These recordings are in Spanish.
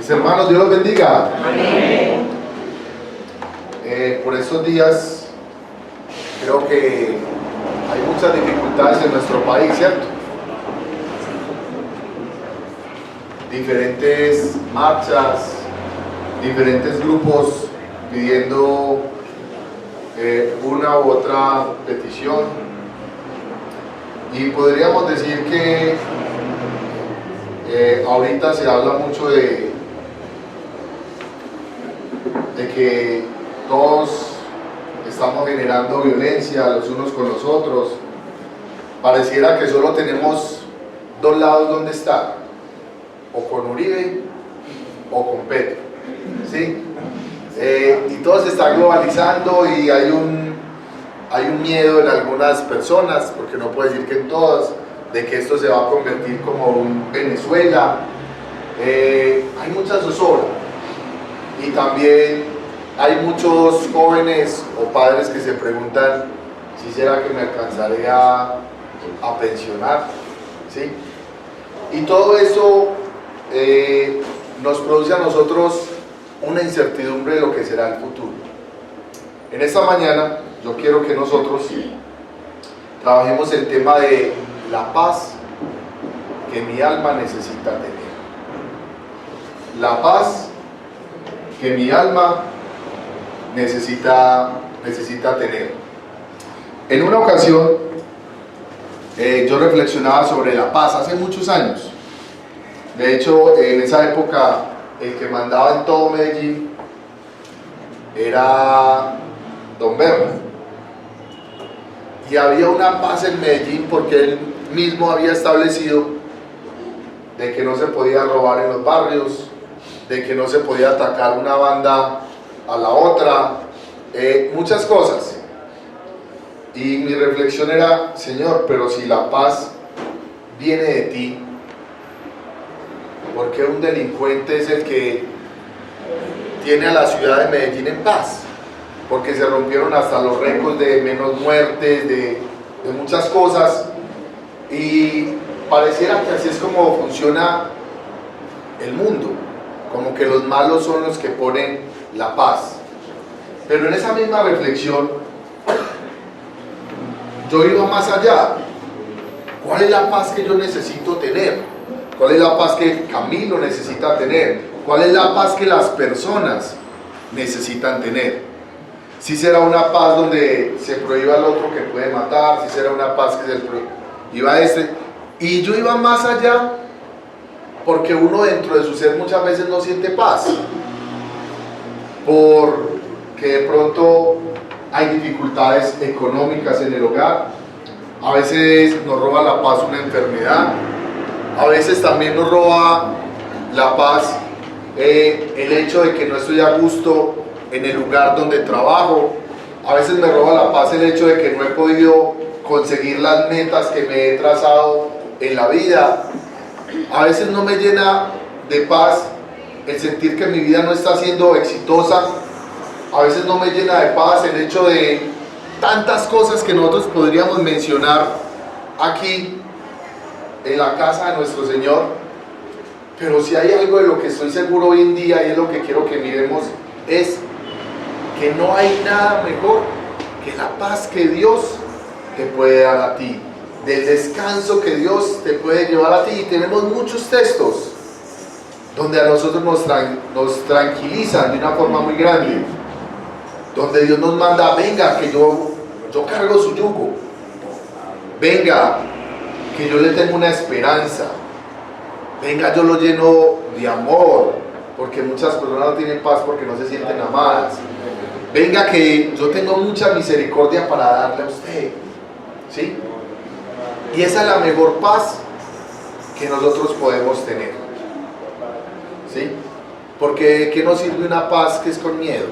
Mis hermanos, Dios los bendiga. Amén. Por estos días creo que hay muchas dificultades en nuestro país, ¿cierto? Diferentes marchas, diferentes grupos pidiendo una u otra petición, y podríamos decir que ahorita se habla mucho de que todos estamos generando violencia los unos con los otros. Pareciera que solo tenemos dos lados donde estar, o con Uribe o con Petro, ¿sí? Y todo se está globalizando y hay un miedo en algunas personas, porque no puedo decir que en todas, de que esto se va a convertir como un Venezuela. Hay mucha zozobra, y también hay muchos jóvenes o padres que se preguntan si será que me alcanzaré a pensionar, ¿sí? Y todo eso nos produce a nosotros una incertidumbre de lo que será el futuro. En esta mañana yo quiero que nosotros trabajemos el tema de la paz que mi alma necesita tener. La paz que mi alma necesita tener. En una ocasión yo reflexionaba sobre la paz hace muchos años. De hecho, en esa época el que mandaba en todo Medellín era Don Berna, y había una paz en Medellín porque él mismo había establecido de que no se podía robar en los barrios, de que no se podía atacar una banda a la otra, muchas cosas. Y mi reflexión era: Señor, pero si la paz viene de ti, ¿por qué un delincuente es el que tiene a la ciudad de Medellín en paz? Porque se rompieron hasta los récords de menos muertes, de muchas cosas, y pareciera que así es como funciona el mundo, como que los malos son los que ponen la paz. Pero en esa misma reflexión yo iba más allá. ¿Cuál es la paz que yo necesito tener? ¿Cuál es la paz que Camilo necesita tener? ¿Cuál es la paz que las personas necesitan tener? Si será una paz donde se prohíba al otro que puede matar, si será una paz que se prohíba y yo iba más allá, porque uno dentro de su ser muchas veces no siente paz, porque de pronto hay dificultades económicas en el hogar, a veces nos roba la paz una enfermedad, a veces también nos roba la paz el hecho de que no estoy a gusto en el lugar donde trabajo, a veces me roba la paz el hecho de que no he podido conseguir las metas que me he trazado en la vida, a veces no me llena de paz el sentir que mi vida no está siendo exitosa, a veces no me llena de paz el hecho de tantas cosas que nosotros podríamos mencionar aquí en la casa de nuestro Señor. Pero si hay algo de lo que estoy seguro hoy en día, y es lo que quiero que miremos, es que no hay nada mejor que la paz que Dios te puede dar a ti, del descanso que Dios te puede llevar a ti. Y tenemos muchos textos donde a nosotros nos tranquilizan de una forma muy grande, donde Dios nos manda: venga, que yo cargo su yugo, venga, que yo le tengo una esperanza, venga, yo lo lleno de amor, porque muchas personas no tienen paz porque no se sienten amadas. Venga, que yo tengo mucha misericordia para darle a usted, ¿sí? Y esa es la mejor paz que nosotros podemos tener, ¿sí? Porque ¿qué nos sirve una paz que es con miedo?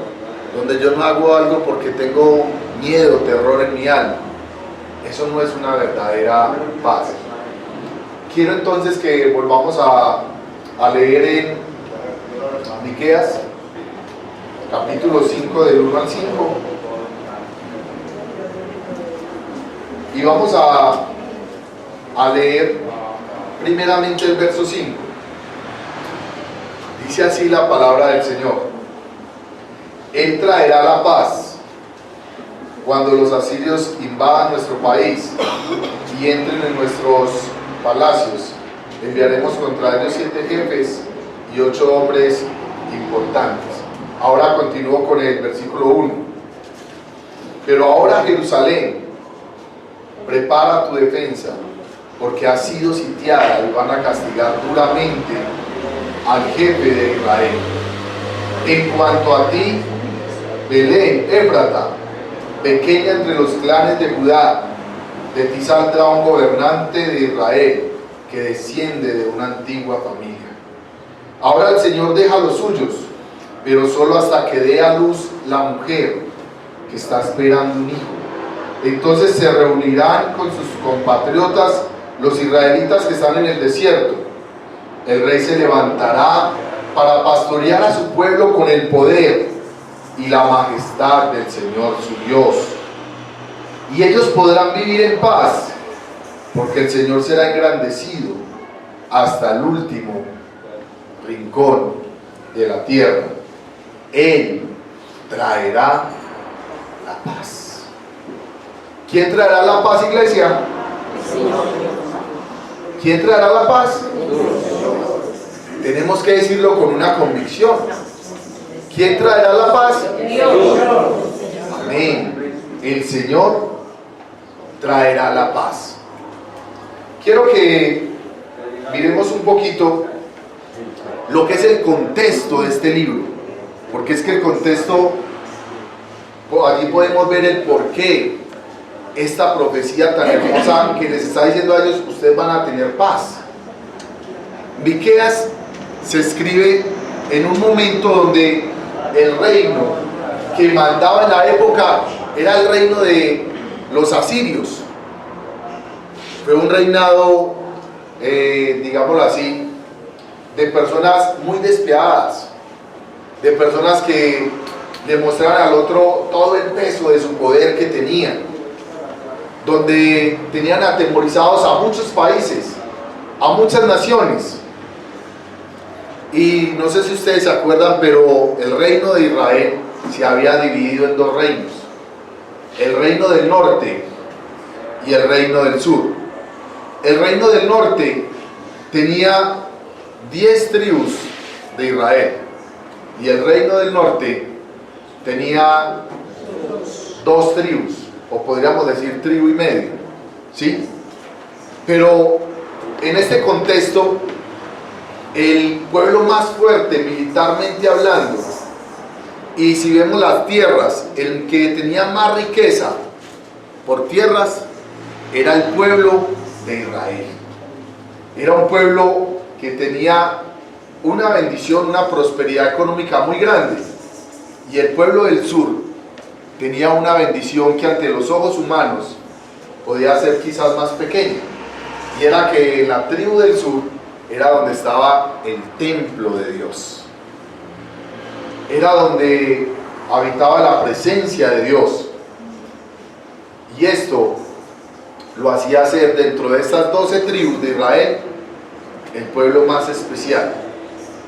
Donde yo no hago algo porque tengo miedo, terror en mi alma. Eso no es una verdadera paz. Quiero entonces que volvamos a leer en Miqueas, capítulo 5, del 1 al 5. Y vamos a leer primeramente el verso 5. Dice así la palabra del Señor: Él traerá la paz cuando los asirios invadan nuestro país y entren en nuestros palacios. Enviaremos contra ellos 7 jefes y 8 hombres importantes. Ahora continúo con el versículo 1. Pero ahora, Jerusalén, prepara tu defensa, porque ha sido sitiada y van a castigar duramente al jefe de Israel. En cuanto a ti, Belén, Éfrata, pequeña entre los clanes de Judá, de ti saldrá un gobernante de Israel que desciende de una antigua familia. Ahora el Señor deja a los suyos, pero solo hasta que dé a luz la mujer que está esperando un hijo. Entonces se reunirán con sus compatriotas, los israelitas que están en el desierto. El rey se levantará para pastorear a su pueblo con el poder y la majestad del Señor su Dios. Y ellos podrán vivir en paz, porque el Señor será engrandecido hasta el último rincón de la tierra. Él traerá la paz. ¿Quién traerá la paz, iglesia? ¿Quién traerá la paz? Tenemos que decirlo con una convicción. ¿Quién traerá la paz? Dios. Amén. El Señor traerá la paz. Quiero que miremos un poquito lo que es el contexto de este libro, porque es que el contexto, allí podemos ver el porqué esta profecía tan hermosa que les está diciendo a ellos: ustedes van a tener paz. Miqueas se escribe en un momento donde el reino que mandaba en la época era el reino de los asirios. Fue un reinado, digámoslo así, de personas muy despiadadas, de personas que demostraban al otro todo el peso de su poder que tenían, donde tenían atemorizados a muchos países, a muchas naciones. Y no sé si ustedes se acuerdan, pero el reino de Israel se había dividido en 2 reinos: el reino del norte y el reino del sur. El reino del norte tenía 10 tribus de Israel, y el reino del norte tenía 2 tribus, o podríamos decir tribu y medio, ¿sí? Pero en este contexto, el pueblo más fuerte militarmente hablando, y si vemos las tierras, el que tenía más riqueza por tierras, era el pueblo de Israel. Era un pueblo que tenía una bendición, una prosperidad económica muy grande, y el pueblo del sur tenía una bendición que ante los ojos humanos podía ser quizás más pequeña, y era que en la tribu del sur era donde estaba el templo de Dios, era donde habitaba la presencia de Dios, y esto lo hacía ser, dentro de estas 12 tribus de Israel, el pueblo más especial,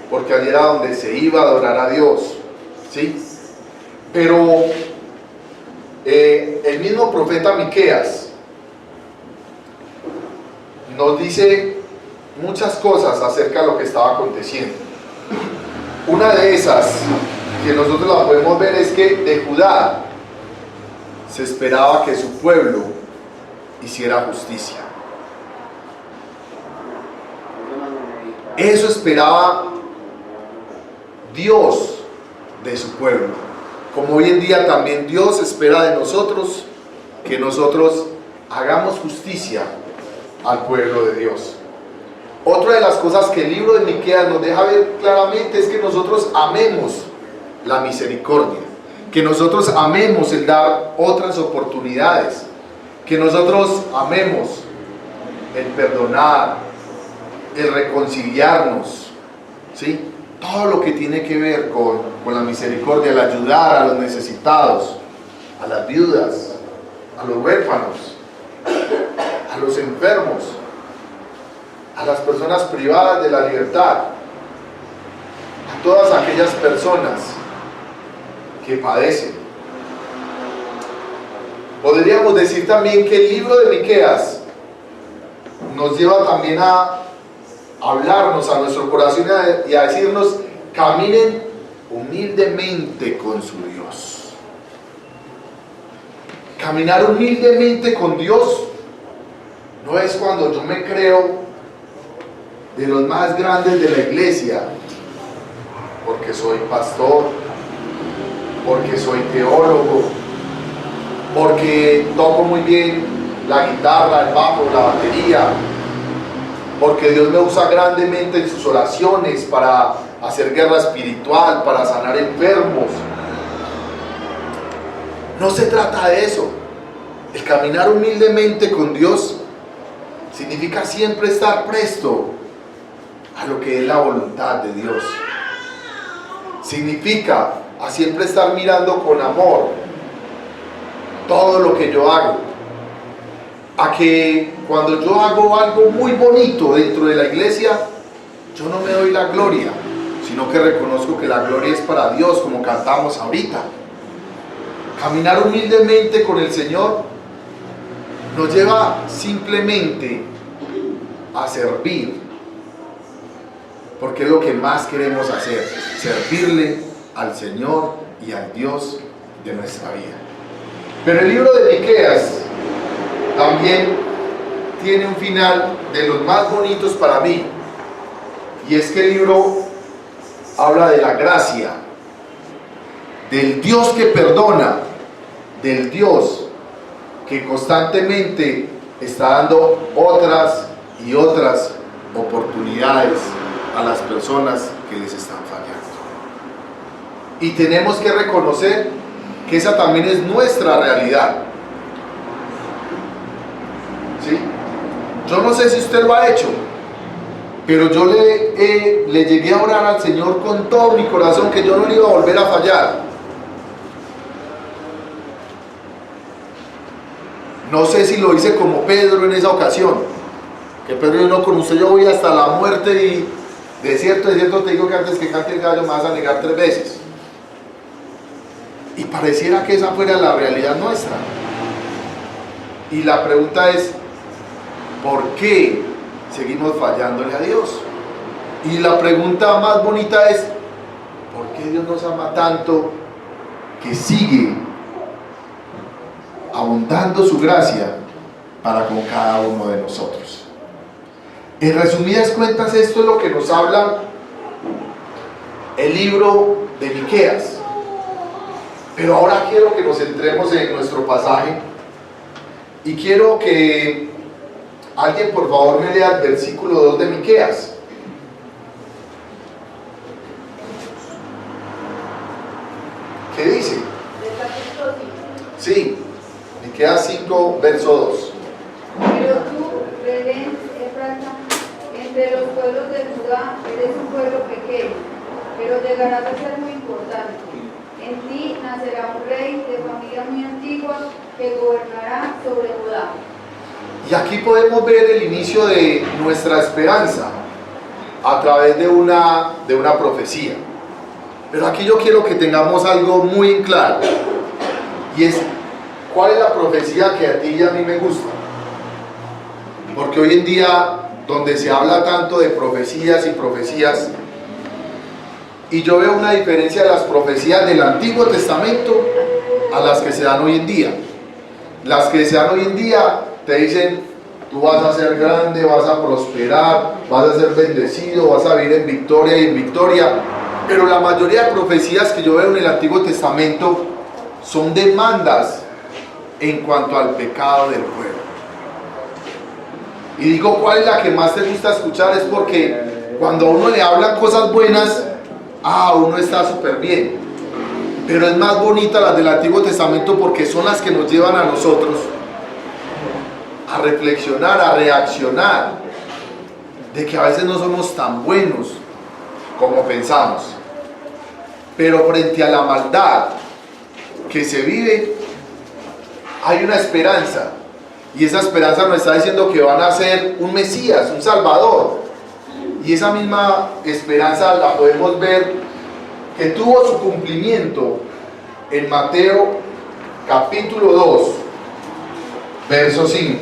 porque allí era donde se iba a adorar a Dios, ¿sí? Pero el mismo profeta Miqueas nos dice muchas cosas acerca de lo que estaba aconteciendo. Una de esas que nosotros la podemos ver es que de Judá se esperaba que su pueblo hiciera justicia. Eso esperaba Dios de su pueblo, como hoy en día también Dios espera de nosotros que nosotros hagamos justicia al pueblo de Dios. Otra de las cosas que el libro de Miqueas nos deja ver claramente es que nosotros amemos la misericordia, que nosotros amemos el dar otras oportunidades, que nosotros amemos el perdonar, el reconciliarnos, ¿sí? Todo lo que tiene que ver con la misericordia, el ayudar a los necesitados, a las viudas, a los huérfanos, a los enfermos, a las personas privadas de la libertad, todas aquellas personas que padecen. Podríamos decir también que el libro de Miqueas nos lleva también a hablarnos a nuestro corazón y a decirnos: caminen humildemente con su Dios. Caminar humildemente con Dios no es cuando yo me creo de los más grandes de la iglesia, porque soy pastor, porque soy teólogo, porque toco muy bien la guitarra, el bajo, la batería, porque Dios me usa grandemente en sus oraciones para hacer guerra espiritual, para sanar enfermos. No se trata de eso. El caminar humildemente con Dios significa siempre estar presto a lo que es la voluntad de Dios. Significa a siempre estar mirando con amor todo lo que yo hago. A que cuando yo hago algo muy bonito dentro de la iglesia, yo no me doy la gloria, sino que reconozco que la gloria es para Dios, como cantamos ahorita. Caminar humildemente con el Señor nos lleva simplemente a servir, porque es lo que más queremos hacer: servirle al Señor y al Dios de nuestra vida. Pero el libro de Miqueas también tiene un final de los más bonitos para mí, y es que el libro habla de la gracia, del Dios que perdona, del Dios que constantemente está dando otras y otras oportunidades a las personas que les están fallando. Y tenemos que reconocer que esa también es nuestra realidad. ¿Sí? Yo no sé si usted lo ha hecho, pero yo le llegué a orar al Señor con todo mi corazón que yo no le iba a volver a fallar. No sé si lo hice como Pedro en esa ocasión, que Pedro dijo: no, con usted yo voy hasta la muerte, y de cierto te digo que antes que cante el gallo me vas a negar 3 veces. Y pareciera que esa fuera la realidad nuestra. Y la pregunta es: ¿por qué seguimos fallándole a Dios? Y la pregunta más bonita es: ¿por qué Dios nos ama tanto que sigue abundando su gracia para con cada uno de nosotros? En resumidas cuentas, esto es lo que nos habla el libro de Miqueas. Pero ahora quiero que nos centremos en nuestro pasaje, y quiero que alguien por favor me lea el versículo 2 de Miqueas. ¿Qué dice? Sí, Miqueas 5, verso 2. Pero tú, Belén Efrata, entre los pueblos de Judá, eres un pueblo pequeño, pero llegarás a ser muy importante. En ti nacerá un rey de familia muy antigua que gobernará sobre Judá. Y aquí podemos ver el inicio de nuestra esperanza a través de una profecía. Pero aquí yo quiero que tengamos algo muy en claro, y es: ¿cuál es la profecía que a ti y a mí me gusta? Porque hoy en día, donde se habla tanto de profecías y profecías, y yo veo una diferencia de las profecías del Antiguo Testamento a las que se dan hoy en día. Las que se dan hoy en día te dicen: tú vas a ser grande, vas a prosperar, vas a ser bendecido, vas a vivir en victoria y en victoria. Pero la mayoría de profecías que yo veo en el Antiguo Testamento son demandas en cuanto al pecado del pueblo. Y digo, ¿cuál es la que más te gusta escuchar? Es porque cuando a uno le hablan cosas buenas, uno está súper bien. Pero es más bonita las del Antiguo Testamento, porque son las que nos llevan a nosotros a reflexionar, a reaccionar, de que a veces no somos tan buenos como pensamos. Pero frente a la maldad que se vive, hay una esperanza, y esa esperanza nos está diciendo que van a ser un Mesías, un Salvador. Y esa misma esperanza la podemos ver que tuvo su cumplimiento en Mateo capítulo 2, verso 5.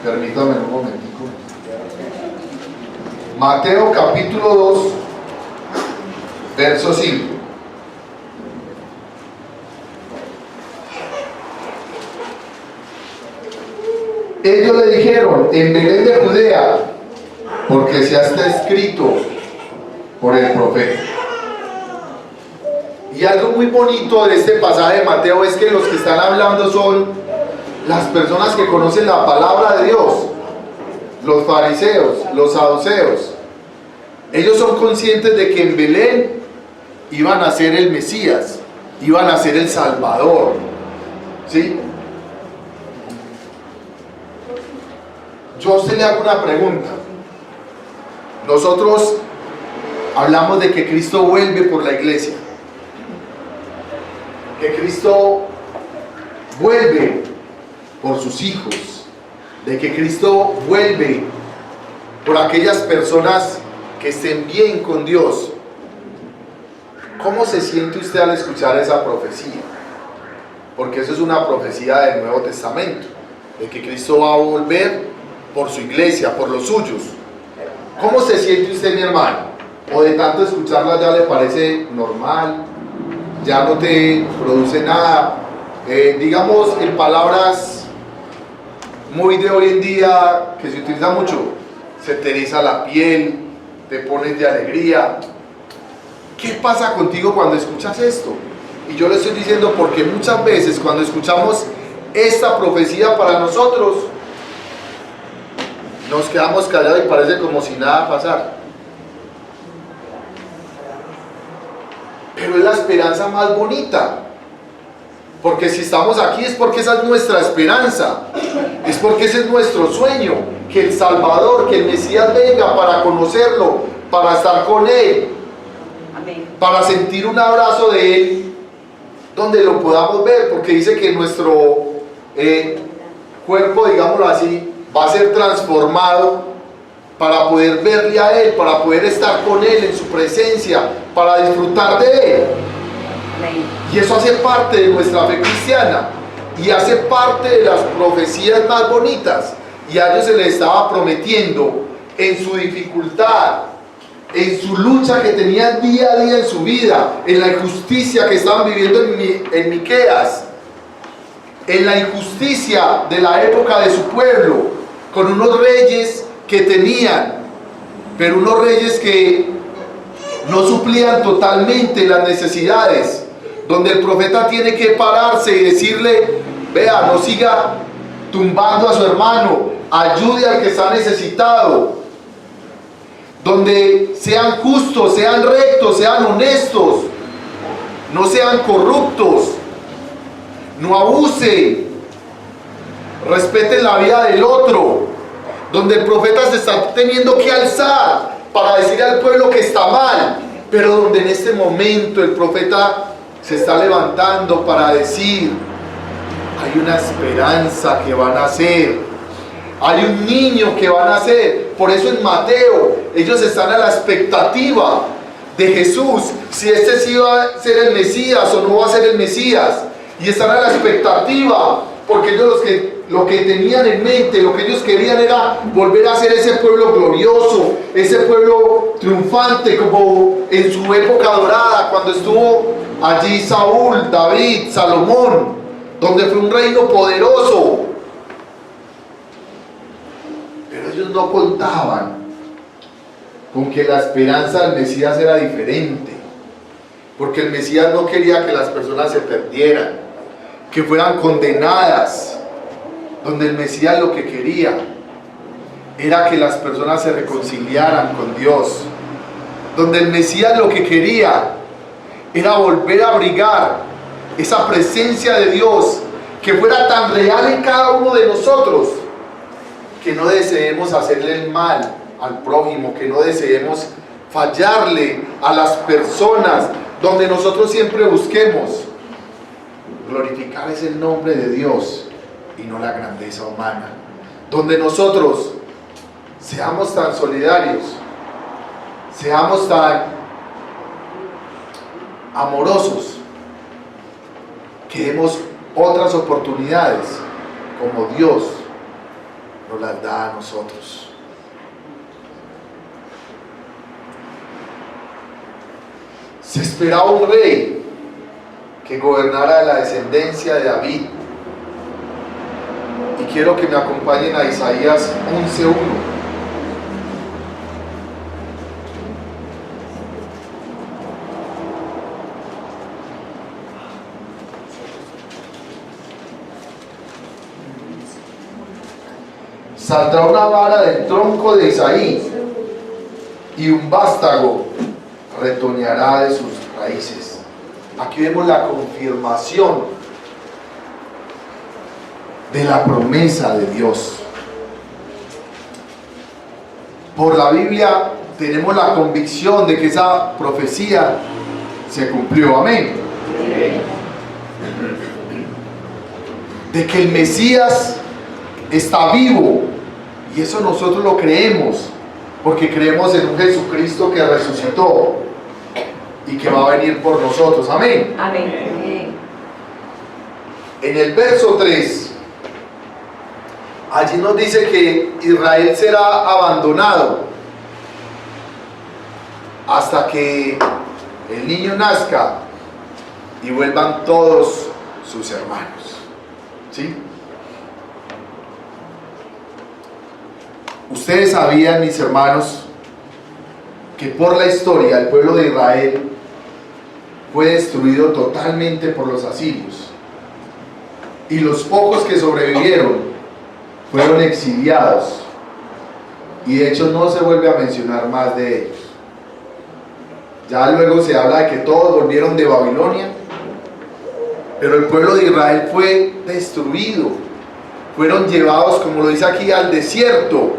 Permítame un momentico. Mateo capítulo 2, verso 5. Ellos le dijeron: en Belén de Judea, porque se está escrito por el profeta. Y algo muy bonito de este pasaje de Mateo es que los que están hablando son las personas que conocen la palabra de Dios, los fariseos, los saduceos. Ellos son conscientes de que en Belén iban a ser el Mesías, iban a ser el Salvador, ¿sí? Yo a usted le hago una pregunta. Nosotros hablamos de que Cristo vuelve por la iglesia, que Cristo vuelve por sus hijos, de que Cristo vuelve por aquellas personas que estén bien con Dios. ¿Cómo se siente usted al escuchar esa profecía? Porque eso es una profecía del Nuevo Testamento, de que Cristo va a volver por su iglesia, por los suyos. ¿Cómo se siente usted, mi hermano? ¿O de tanto escucharla ya le parece normal? ¿Ya no te produce nada? Digamos en palabras muy de hoy en día, que se utiliza mucho, se te eriza la piel, te pones de alegría. ¿Qué pasa contigo cuando escuchas esto? Y yo le estoy diciendo porque muchas veces cuando escuchamos esta profecía para nosotros, nos quedamos callados y parece como si nada pasara. Pero es la esperanza más bonita. Porque si estamos aquí es porque esa es nuestra esperanza. Es porque ese es nuestro sueño. Que el Salvador, que el Mesías venga para conocerlo, para estar con Él. Amén. Para sentir un abrazo de Él, donde lo podamos ver. Porque dice que nuestro cuerpo, digámoslo así, va a ser transformado para poder verle a Él, para poder estar con Él en su presencia, para disfrutar de Él. Y eso hace parte de nuestra fe cristiana y hace parte de las profecías más bonitas. Y a ellos se les estaba prometiendo en su dificultad, en su lucha que tenían día a día en su vida, en la injusticia que estaban viviendo en Miqueas, en la injusticia de la época de su pueblo, con unos reyes que tenían, pero unos reyes que no suplían totalmente las necesidades, donde el profeta tiene que pararse y decirle: vea, no siga tumbando a su hermano, ayude al que está necesitado, donde sean justos, sean rectos, sean honestos, no sean corruptos, no abusen, respeten la vida del otro, donde el profeta se está teniendo que alzar para decir al pueblo que está mal, pero donde en este momento el profeta se está levantando para decir: hay una esperanza que va a nacer, hay un niño que va a nacer. Por eso en Mateo ellos están a la expectativa de Jesús, si este sí va a ser el Mesías o no va a ser el Mesías, y están a la expectativa porque ellos lo que tenían en mente, lo que ellos querían era volver a ser ese pueblo glorioso, ese pueblo triunfante como en su época dorada, cuando estuvo allí Saúl, David, Salomón, donde fue un reino poderoso. Pero ellos no contaban con que la esperanza del Mesías era diferente, porque el Mesías no quería que las personas se perdieran, que fueran condenadas, donde el Mesías lo que quería era que las personas se reconciliaran con Dios, donde el Mesías lo que quería era volver a abrigar esa presencia de Dios que fuera tan real en cada uno de nosotros, que no deseemos hacerle el mal al prójimo, que no deseemos fallarle a las personas, donde nosotros siempre busquemos glorificar es el nombre de Dios y no la grandeza humana. Donde nosotros seamos tan solidarios, seamos tan amorosos, que demos otras oportunidades como Dios nos las da a nosotros. Se esperaba un rey que gobernara de la descendencia de David. Y quiero que me acompañen a Isaías 11:1. Saldrá una vara del tronco de Isaí, y un vástago retoñará de sus raíces. Aquí vemos la confirmación de la promesa de Dios. Por la Biblia tenemos la convicción de que esa profecía se cumplió. Amén. De que el Mesías está vivo, y eso nosotros lo creemos porque creemos en un Jesucristo que resucitó y que va a venir por nosotros. Amén. Amén. En el verso 3, allí nos dice que Israel será abandonado hasta que el niño nazca y vuelvan todos sus hermanos. ¿Sí? Ustedes sabían, mis hermanos, que por la historia el pueblo de Israel fue destruido totalmente por los asirios, y los pocos que sobrevivieron fueron exiliados, y de hecho no se vuelve a mencionar más de ellos. Ya luego se habla de que todos volvieron de Babilonia, pero el pueblo de Israel fue destruido, fueron llevados, como lo dice aquí, al desierto.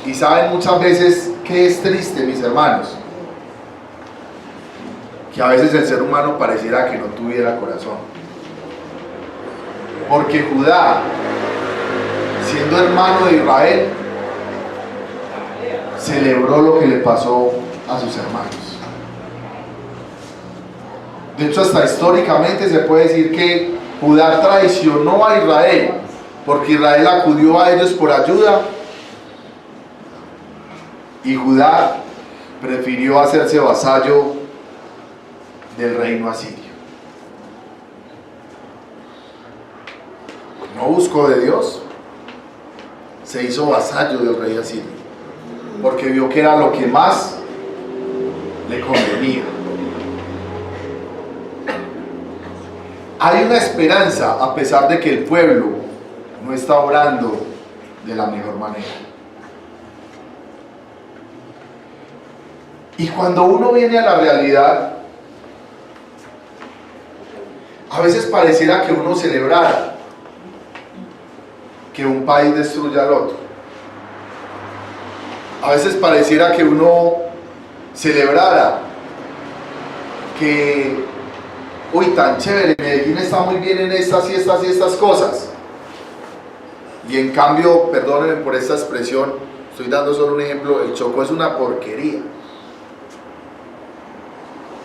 Y saben muchas veces que es triste, mis hermanos, que a veces el ser humano pareciera que no tuviera corazón, porque Judá, siendo hermano de Israel, celebró lo que le pasó a sus hermanos. De hecho, hasta históricamente se puede decir que Judá traicionó a Israel, porque Israel acudió a ellos por ayuda y Judá prefirió hacerse vasallo del reino asirio. No buscó de Dios, se hizo vasallo del rey asirio, porque vio que era lo que más le convenía. Hay una esperanza a pesar de que el pueblo no está obrando de la mejor manera. Y cuando uno viene a la realidad, a veces pareciera que uno celebrara que un país destruya al otro. A veces pareciera que uno celebrara que, uy, tan chévere, Medellín está muy bien en estas y estas y estas cosas. Y en cambio, perdónenme por esta expresión, estoy dando solo un ejemplo, el Chocó es una porquería.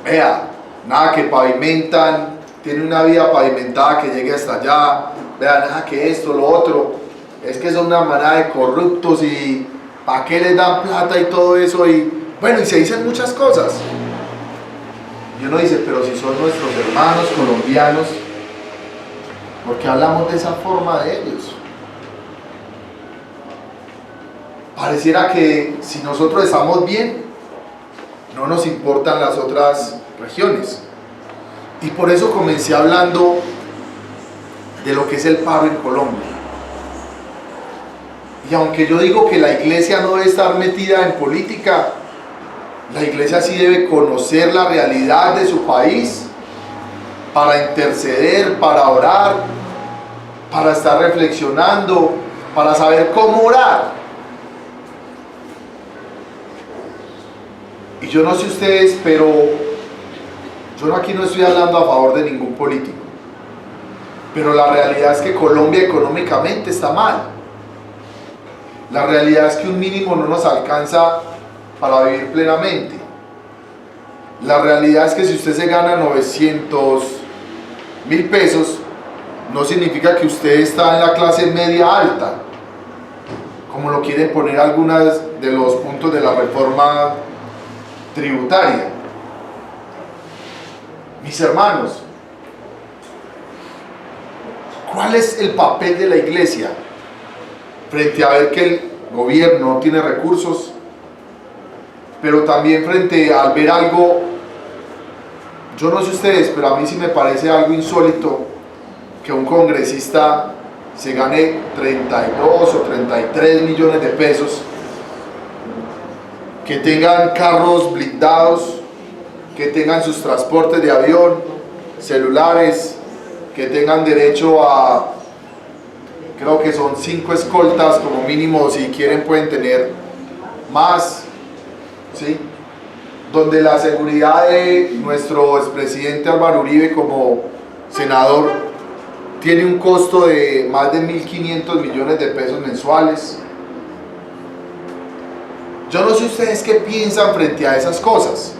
Vea, nada que pavimentan, tiene una vía pavimentada que llegue hasta allá, vea, nada que esto, lo otro, es que son una manada de corruptos y ¿para qué les dan plata y todo eso? Y bueno, y se dicen muchas cosas. Y uno dice, pero si son nuestros hermanos colombianos, ¿por qué hablamos de esa forma de ellos? Pareciera que si nosotros estamos bien, no nos importan las otras regiones. Y por eso comencé hablando de lo que es el paro en Colombia. Y aunque yo digo que la iglesia no debe estar metida en política, la iglesia sí debe conocer la realidad de su país para interceder, para orar, para estar reflexionando, para saber cómo orar. Y yo no sé ustedes, pero Yo aquí no estoy hablando a favor de ningún político, pero la realidad es que Colombia económicamente está mal. La realidad es que un mínimo no nos alcanza para vivir plenamente. La realidad es que si usted se gana 900.000 pesos, no significa que usted está en la clase media alta, como lo quieren poner algunos de los puntos de la reforma tributaria. Mis hermanos, ¿cuál es el papel de la iglesia frente a ver que el gobierno no tiene recursos, pero también frente a ver algo? Yo no sé ustedes, pero a mí sí me parece algo insólito que un congresista se gane 32 o 33 millones de pesos, que tengan carros blindados, que tengan sus transportes de avión, celulares, que tengan derecho a, creo que son 5 escoltas como mínimo, si quieren pueden tener más, ¿sí? Donde la seguridad de nuestro expresidente Álvaro Uribe como senador tiene un costo de más de 1.500 millones de pesos mensuales. Yo no sé ustedes qué piensan frente a esas cosas,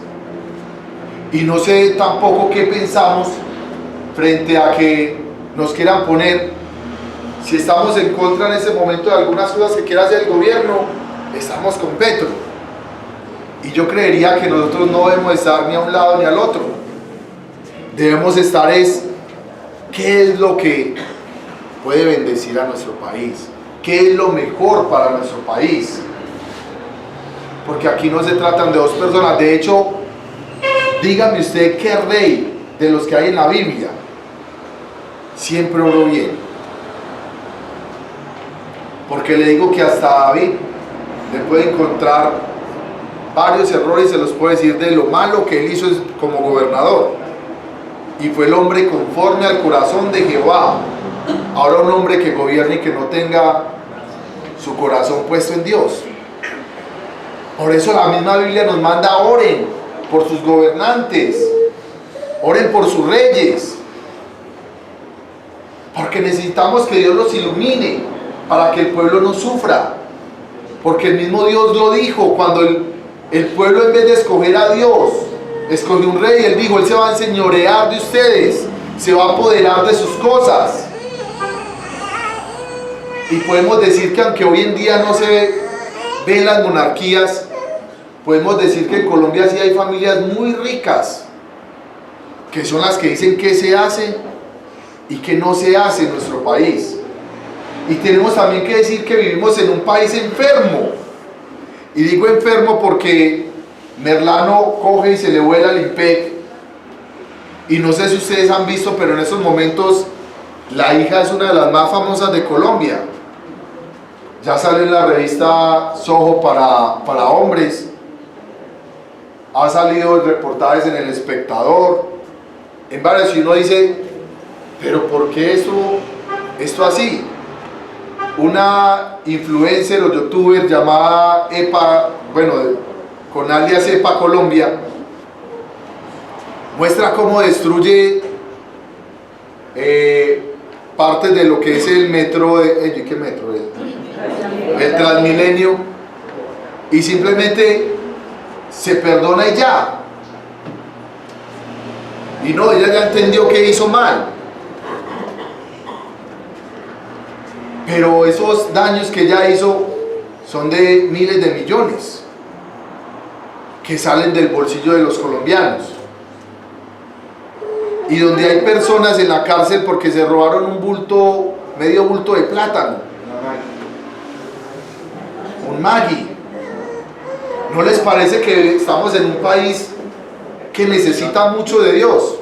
y no sé tampoco qué pensamos frente a que nos quieran poner, si estamos en contra en ese momento de algunas cosas que quiera hacer el gobierno, estamos con Petro, y yo creería que nosotros no debemos estar ni a un lado ni al otro. Debemos estar ¿qué es lo que puede bendecir a nuestro país? ¿Qué es lo mejor para nuestro país? Porque aquí no se tratan de dos personas. De hecho, dígame usted qué rey de los que hay en la Biblia siempre oró bien. Porque le digo que hasta David le puede encontrar varios errores, se los puede decir de lo malo que él hizo como gobernador. Y fue el hombre conforme al corazón de Jehová. Ahora un hombre que gobierne y que no tenga su corazón puesto en Dios. Por eso la misma Biblia nos manda: oren por sus gobernantes, oren por sus reyes, porque necesitamos que Dios los ilumine para que el pueblo no sufra, porque el mismo Dios lo dijo cuando el pueblo, en vez de escoger a Dios, escogió un rey. Él dijo: él se va a enseñorear de ustedes, se va a apoderar de sus cosas. Y podemos decir que aunque hoy en día no se ven las monarquías, podemos decir que en Colombia sí hay familias muy ricas, que son las que dicen qué se hace y qué no se hace en nuestro país. Y tenemos también que decir que vivimos en un país enfermo. Y digo enfermo porque Merlano coge y se le vuela el IMPEC. Y no sé si ustedes han visto, pero en estos momentos la hija es una de las más famosas de Colombia. Ya sale en la revista Soho para hombres. Ha salido en reportajes en El Espectador, en varios, y uno dice: pero ¿por qué esto así? Una influencer o youtuber llamada Epa, bueno, con alias Epa Colombia, muestra cómo destruye partes de lo que es el metro, ¿qué metro? El Transmilenio, y simplemente se perdona y ya. Y no, ella ya entendió que hizo mal. Pero esos daños que ella hizo son de miles de millones que salen del bolsillo de los colombianos. Y donde hay personas en la cárcel porque se robaron un bulto, medio bulto de plátano, un Maggi. ¿No les parece que estamos en un país que necesita mucho de Dios?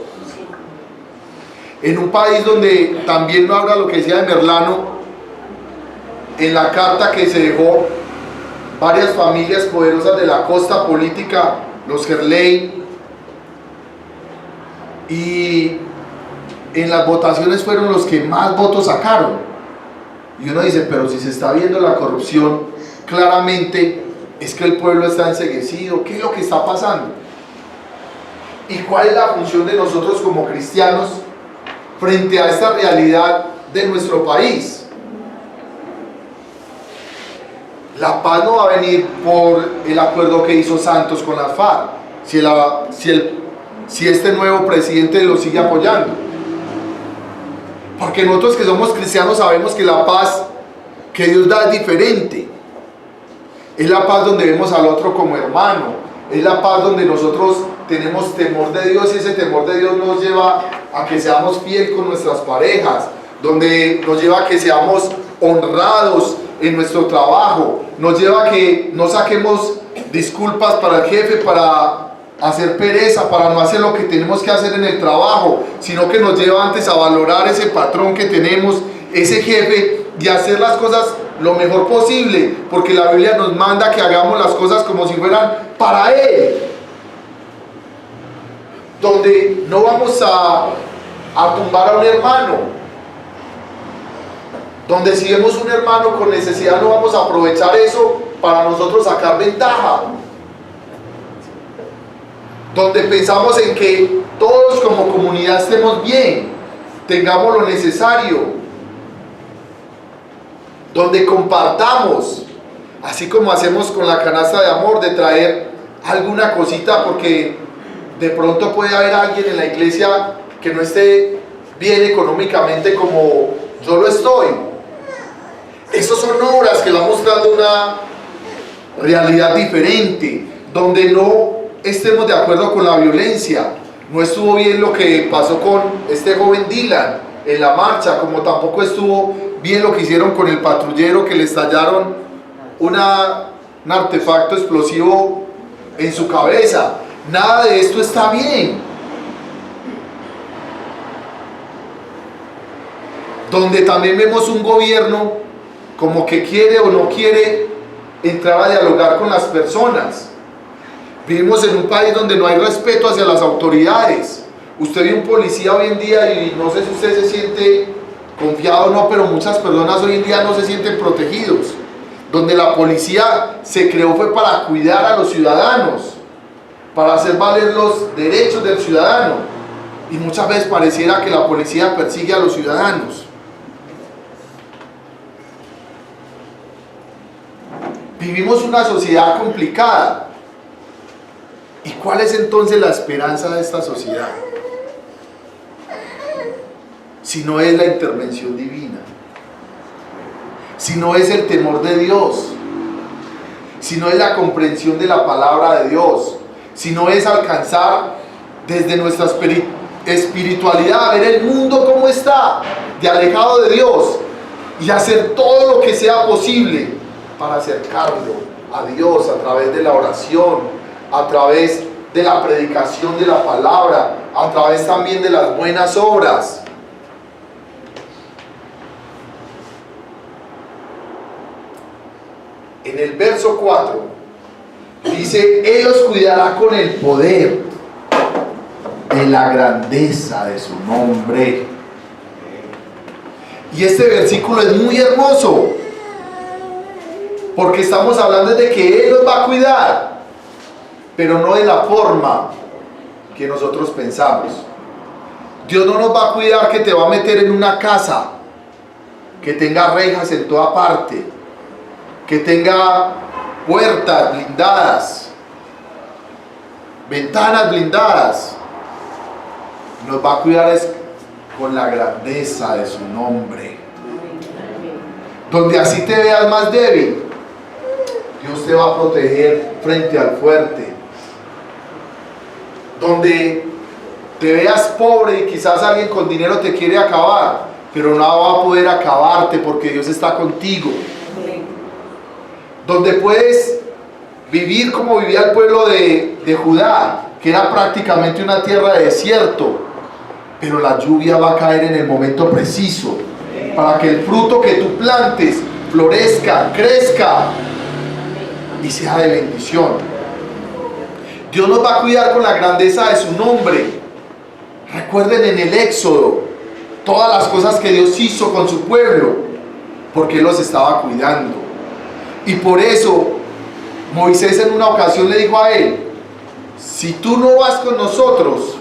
En un país donde también no habla lo que decía de Merlano, en la carta que se dejó varias familias poderosas de la costa política, los Gerley, y en las votaciones fueron los que más votos sacaron. Y uno dice: pero si se está viendo la corrupción claramente, es que el pueblo está enceguecido. ¿Qué es lo que está pasando? ¿Y cuál es la función de nosotros como cristianos frente a esta realidad de nuestro país? La paz no va a venir por el acuerdo que hizo Santos con las FARC, si este nuevo presidente lo sigue apoyando. Porque nosotros que somos cristianos sabemos que la paz que Dios da es diferente. Es la paz donde vemos al otro como hermano. Es la paz donde nosotros tenemos temor de Dios, y ese temor de Dios nos lleva a que seamos fieles con nuestras parejas, donde nos lleva a que seamos honrados en nuestro trabajo, nos lleva a que no saquemos disculpas para el jefe, para hacer pereza, para no hacer lo que tenemos que hacer en el trabajo, sino que nos lleva antes a valorar ese patrón que tenemos, ese jefe, y hacer las cosas lo mejor posible, porque la Biblia nos manda que hagamos las cosas como si fueran para Él, donde no vamos a tumbar a un hermano, donde si vemos un hermano con necesidad no vamos a aprovechar eso para nosotros sacar ventaja, donde pensamos en que todos como comunidad estemos bien, tengamos lo necesario, donde compartamos, así como hacemos con la canasta de amor, de traer alguna cosita, porque de pronto puede haber alguien en la iglesia que no esté bien económicamente como yo lo estoy. Esas son obras que van mostrando una realidad diferente, donde no estemos de acuerdo con la violencia. No estuvo bien lo que pasó con este joven Dylan en la marcha, como tampoco estuvo bien lo que hicieron con el patrullero, que le estallaron un artefacto explosivo en su cabeza. Nada de esto está bien. Donde también vemos un gobierno como que quiere o no quiere entrar a dialogar con las personas. Vivimos en un país donde no hay respeto hacia las autoridades. Usted ve un policía hoy en día y no sé si usted se siente confiado o no, pero muchas personas hoy en día no se sienten protegidos. Donde la policía se creó fue para cuidar a los ciudadanos, para hacer valer los derechos del ciudadano, y muchas veces pareciera que la policía persigue a los ciudadanos. Vivimos una sociedad complicada. ¿Y cuál es entonces la esperanza de esta sociedad? Si no es la intervención divina, si no es el temor de Dios, si no es la comprensión de la palabra de Dios, si no es alcanzar desde nuestra espiritualidad, ver el mundo como está, de alejado de Dios, y hacer todo lo que sea posible para acercarlo a Dios a través de la oración, a través de la predicación de la palabra, a través también de las buenas obras. En el verso 4 dice: Él os cuidará con el poder de la grandeza de su nombre. Y este versículo es muy hermoso, porque estamos hablando de que Él nos va a cuidar, pero no de la forma que nosotros pensamos. Dios no nos va a cuidar que te va a meter en una casa que tenga rejas en toda parte, que tenga puertas blindadas, ventanas blindadas. Nos va a cuidar es con la grandeza de su nombre. Donde así te veas más débil, Dios te va a proteger frente al fuerte. Donde te veas pobre y quizás alguien con dinero te quiere acabar, pero no va a poder acabarte porque Dios está contigo. Donde puedes vivir como vivía el pueblo de Judá, que era prácticamente una tierra de desierto, pero la lluvia va a caer en el momento preciso para que el fruto que tú plantes florezca, crezca y sea de bendición. Dios nos va a cuidar con la grandeza de su nombre. Recuerden en el Éxodo todas las cosas que Dios hizo con su pueblo, porque Él los estaba cuidando. Y por eso Moisés en una ocasión le dijo a él: Si tú no vas con nosotros,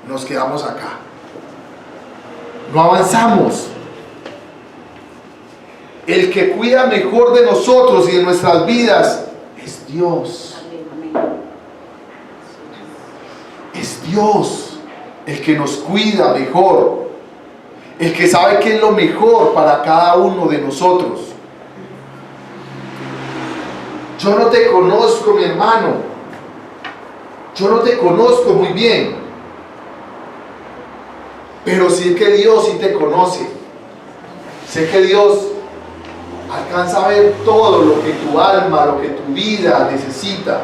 nos quedamos acá. No avanzamos. El que cuida mejor de nosotros y de nuestras vidas es Dios. Es Dios el que nos cuida mejor, el que sabe qué es lo mejor para cada uno de nosotros. Yo no te conozco, mi hermano. Yo no te conozco muy bien. Pero sí que Dios sí te conoce. Sé que Dios alcanza a ver todo lo que tu alma, lo que tu vida necesita,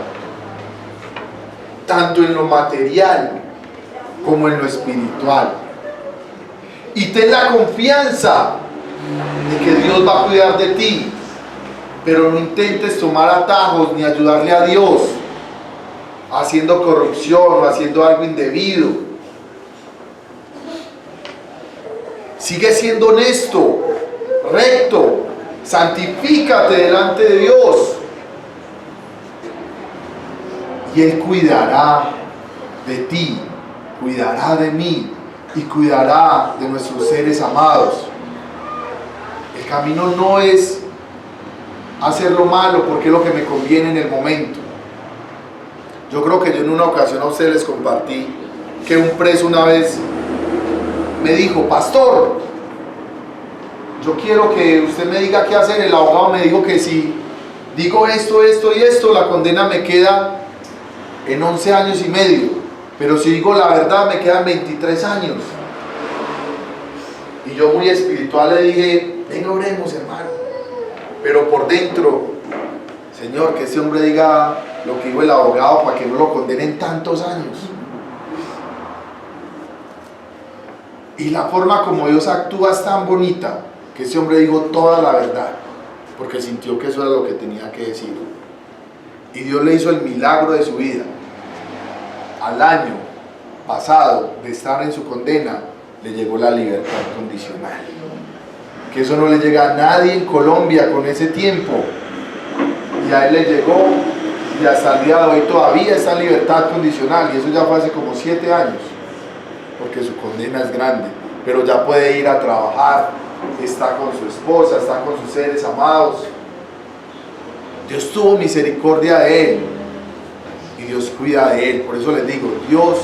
tanto en lo material como en lo espiritual. Y ten la confianza de que Dios va a cuidar de ti, pero no intentes tomar atajos ni ayudarle a Dios haciendo corrupción o haciendo algo indebido. Sigue siendo honesto, recto, santifícate delante de Dios y Él cuidará de ti, cuidará de mí y cuidará de nuestros seres amados. El camino no es hacer lo malo porque es lo que me conviene en el momento. Yo creo que yo en una ocasión a ustedes les compartí que un preso una vez me dijo: pastor, yo quiero que usted me diga qué hacer. El abogado me dijo que si digo esto, esto y esto, la condena me queda en 11 años y medio, pero si digo la verdad me quedan 23 años. Y yo, muy espiritual, le dije: venga, oremos, hermano. Pero por dentro: Señor, que este hombre diga lo que dijo el abogado para que no lo condenen tantos años. Y la forma como Dios actúa es tan bonita que ese hombre dijo toda la verdad, porque sintió que eso era lo que tenía que decir. Y Dios le hizo el milagro de su vida. Al año pasado de estar en su condena, le llegó la libertad condicional. Que eso no le llega a nadie en Colombia con ese tiempo. Y a él le llegó, y hasta el día de hoy todavía está en libertad condicional, y eso ya fue hace como 7 años, porque su condena es grande, pero ya puede ir a trabajar, está con su esposa, está con sus seres amados. Dios tuvo misericordia de él y Dios cuida de él. Por eso les digo, Dios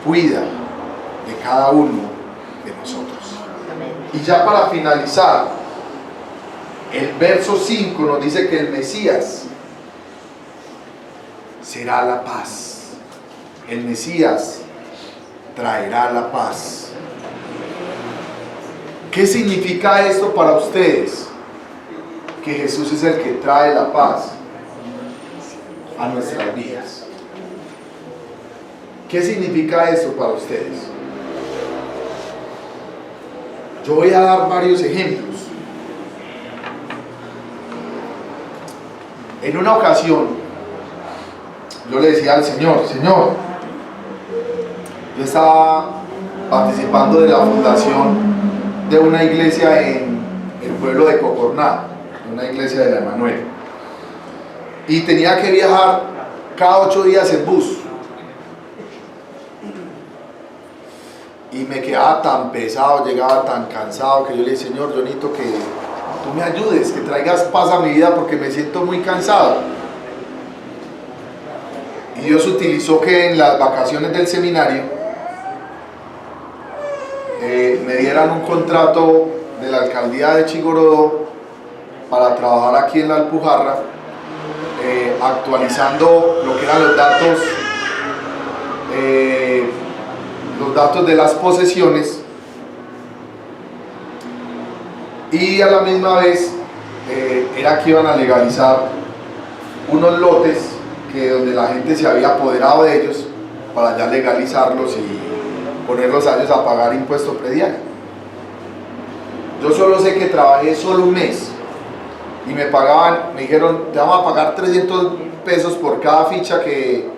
cuida de cada uno de nosotros. Y ya para finalizar, el verso 5 nos dice que el Mesías será la paz. El Mesías traerá la paz. ¿Qué significa esto para ustedes? Que Jesús es el que trae la paz a nuestras vidas. ¿Qué significa esto para ustedes? Yo voy a dar varios ejemplos. En una ocasión, yo le decía al Señor: Señor, yo estaba participando de la fundación de una iglesia en el pueblo de Cocorná, una iglesia de la Emanuel, y tenía que viajar cada 8 días en bus, y me quedaba tan pesado, llegaba tan cansado, que yo le dije: Señor, yo necesito que tú me ayudes, que traigas paz a mi vida porque me siento muy cansado. Y Dios utilizó que en las vacaciones del seminario me dieran un contrato de la alcaldía de Chigorodó para trabajar aquí en la Alpujarra, actualizando lo que eran los datos de las posesiones, y a la misma vez era que iban a legalizar unos lotes donde la gente se había apoderado de ellos, para ya legalizarlos y ponerlos a ellos a pagar impuesto predial. Yo solo sé que trabajé solo un mes y me dijeron: te vamos a pagar 300 pesos por cada ficha que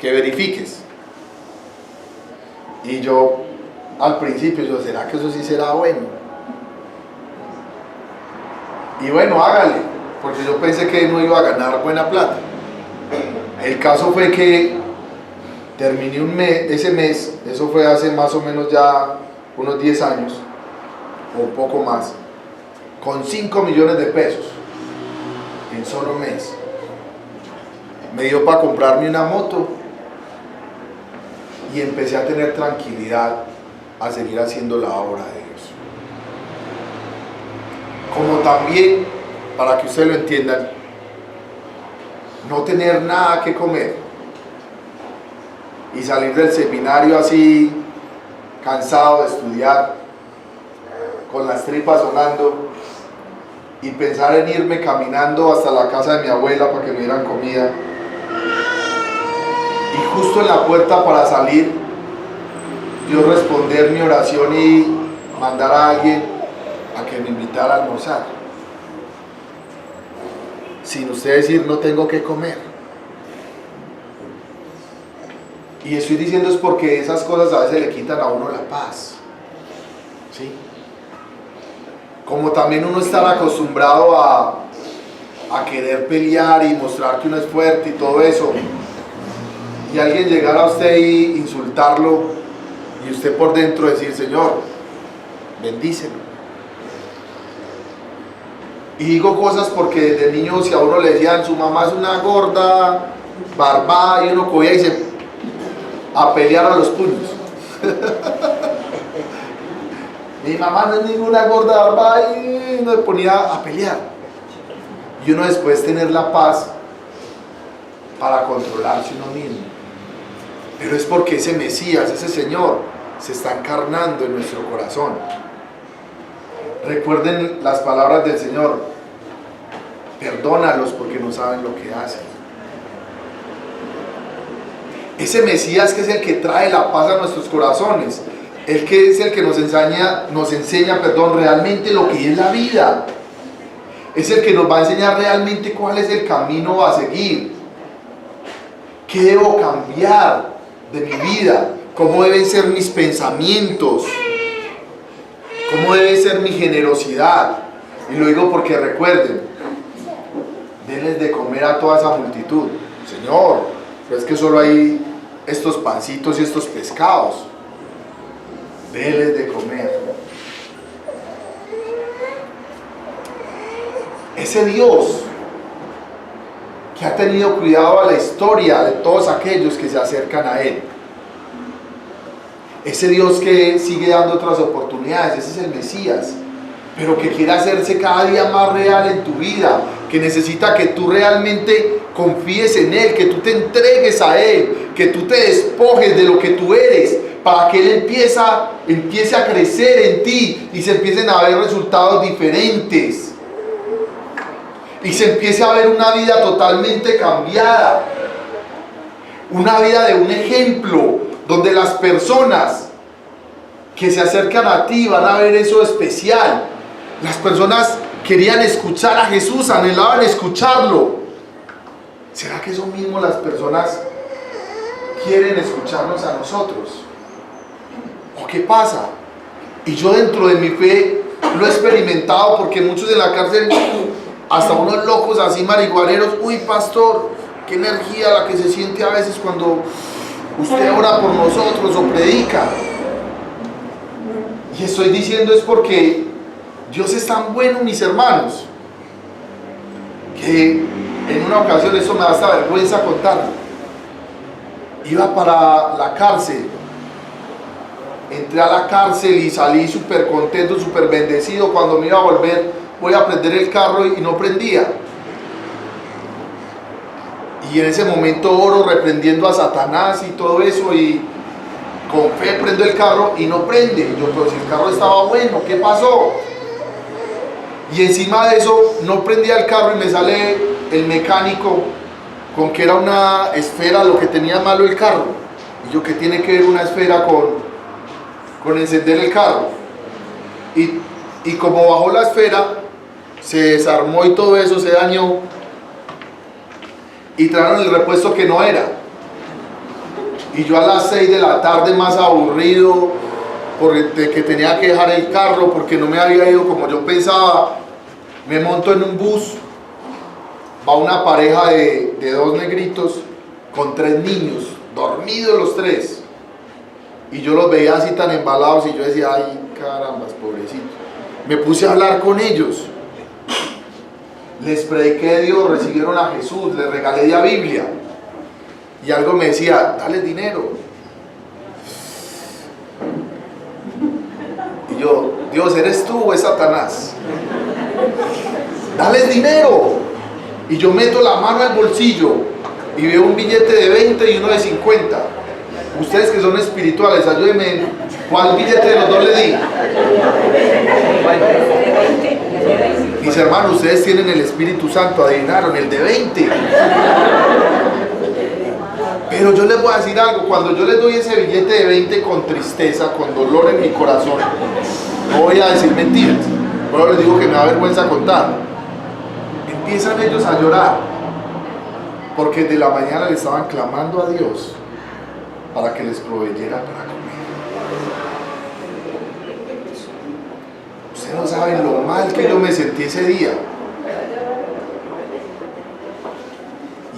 verifiques. Y yo al principio, ¿será que eso sí será bueno? Y bueno, hágale, porque yo pensé que no iba a ganar buena plata. El caso fue que terminé ese mes, eso fue hace más o menos ya unos 10 años, o un poco más, con 5 millones de pesos en solo un mes. Me dio para comprarme una moto y empecé a tener tranquilidad a seguir haciendo la obra de Dios. Como también, para que ustedes lo entiendan, no tener nada que comer y salir del seminario así cansado de estudiar, con las tripas sonando, y pensar en irme caminando hasta la casa de mi abuela para que me dieran comida, y justo en la puerta para salir Dios responder mi oración y mandar a alguien a que me invitara a almorzar, sin usted decir no tengo que comer. Y estoy diciendo es porque esas cosas a veces le quitan a uno la paz, ¿sí? Como también uno estar acostumbrado a querer pelear y mostrar que uno es fuerte y todo eso, y alguien llegar a usted y insultarlo, y usted por dentro decir, Señor, bendícelo. Y digo cosas porque desde niño, si a uno le decían su mamá es una gorda, barbada, y uno cogía y se a pelear a los puños. Mi mamá no es ninguna gorda, barbada, y uno se ponía a pelear. Y uno después tener la paz para controlarse uno mismo. Pero es porque ese Mesías, ese Señor, se está encarnando en nuestro corazón. Recuerden las palabras del Señor: perdónalos porque no saben lo que hacen. Ese Mesías que es el que trae la paz a nuestros corazones, el que es el que nos enseña realmente lo que es la vida. Es el que nos va a enseñar realmente cuál es el camino a seguir. ¿Qué debo cambiar de mi vida? ¿Cómo deben ser mis pensamientos? ¿Cómo debe ser mi generosidad? Y lo digo porque recuerden, denles de comer a toda esa multitud. Señor, pero es que solo hay estos pancitos y estos pescados. Denles de comer. Ese Dios que ha tenido cuidado a la historia de todos aquellos que se acercan a Él. Ese Dios que sigue dando otras oportunidades, ese es el Mesías, pero que quiere hacerse cada día más real en tu vida, que necesita que tú realmente confíes en Él, que tú te entregues a Él, que tú te despojes de lo que tú eres, para que Él empiece a crecer en ti y se empiecen a ver resultados diferentes. Y se empiece a ver una vida totalmente cambiada, una vida de un ejemplo, donde las personas que se acercan a ti van a ver eso especial. Las personas querían escuchar a Jesús, anhelaban escucharlo. ¿Será que eso mismo las personas quieren escucharnos a nosotros? ¿O qué pasa? Y yo dentro de mi fe lo he experimentado, porque muchos en la cárcel, hasta unos locos así marihuaneros, uy pastor, qué energía la que se siente a veces cuando usted ora por nosotros o predica. Y estoy diciendo es porque Dios es tan bueno, mis hermanos, que en una ocasión, eso me da hasta vergüenza contarlo, iba para la cárcel, entré a la cárcel y salí súper contento, súper bendecido. Cuando me iba a volver, voy a prender el carro y no prendía. Y en ese momento oro reprendiendo a Satanás y todo eso, y con fe prendo el carro y no prende. Y yo, pero si el carro estaba bueno, ¿qué pasó? Y encima de eso no prendía el carro y me sale el mecánico con que era una esfera lo que tenía malo el carro. Y yo, ¿qué tiene que ver una esfera con encender el carro? Y como bajó la esfera, se desarmó y todo eso se dañó, y trajeron el repuesto que no era. Y yo a las 6 de la tarde, más aburrido porque que tenía que dejar el carro porque no me había ido como yo pensaba, me monto en un bus. Va una pareja de dos negritos con 3 niños, dormidos los 3. Y yo los veía así tan embalados y yo decía, ay, carambas, pobrecitos. Me puse a hablar con ellos. Les prediqué de Dios, recibieron a Jesús, les regalé la Biblia. Y algo me decía, dale dinero. Y yo, Dios, ¿eres tú o es Satanás? Dale dinero. Y yo meto la mano al bolsillo y veo un billete de 20 y uno de 50. Ustedes que son espirituales, ayúdenme. ¿Cuál billete de los dos le di? Mis hermanos, ustedes tienen el Espíritu Santo, adivinaron, el de 20. Pero yo les voy a decir algo, cuando yo les doy ese billete de 20 con tristeza, con dolor en mi corazón, no voy a decir mentiras, pero les digo que me da vergüenza contar. Empiezan ellos a llorar, porque de la mañana le estaban clamando a Dios para que les proveyera para comer. Ustedes no saben lo mal que yo me sentí ese día.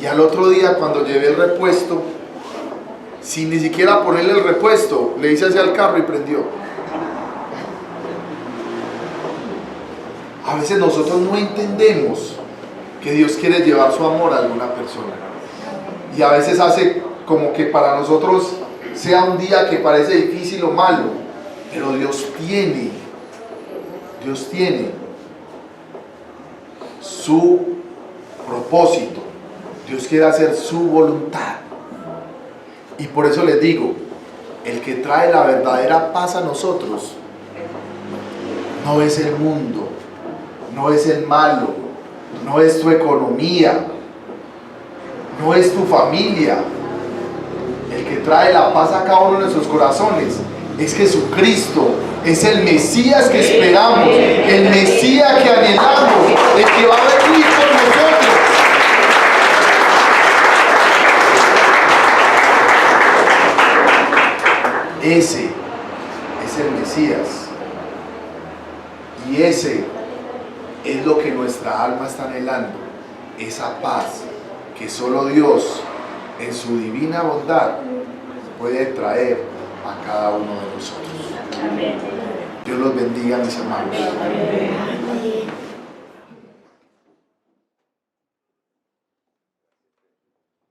Y al otro día, cuando llevé el repuesto, sin ni siquiera ponerle el repuesto, le hice hacia el carro y prendió. A veces nosotros no entendemos que Dios quiere llevar su amor a alguna persona. Y a veces hace como que para nosotros sea un día que parece difícil o malo, pero Dios tiene su propósito. Dios quiere hacer su voluntad. Y por eso les digo, el que trae la verdadera paz a nosotros no es el mundo, no es el malo, no es tu economía, no es tu familia. El que trae la paz a cada uno de nuestros corazones es Jesucristo, es el Mesías que esperamos, el Mesías que anhelamos, el que va a venir por nosotros. Ese es el Mesías, y ese es lo que nuestra alma está anhelando, esa paz que solo Dios en su divina bondad puede traer a cada uno de nosotros. Dios los bendiga, mis hermanos.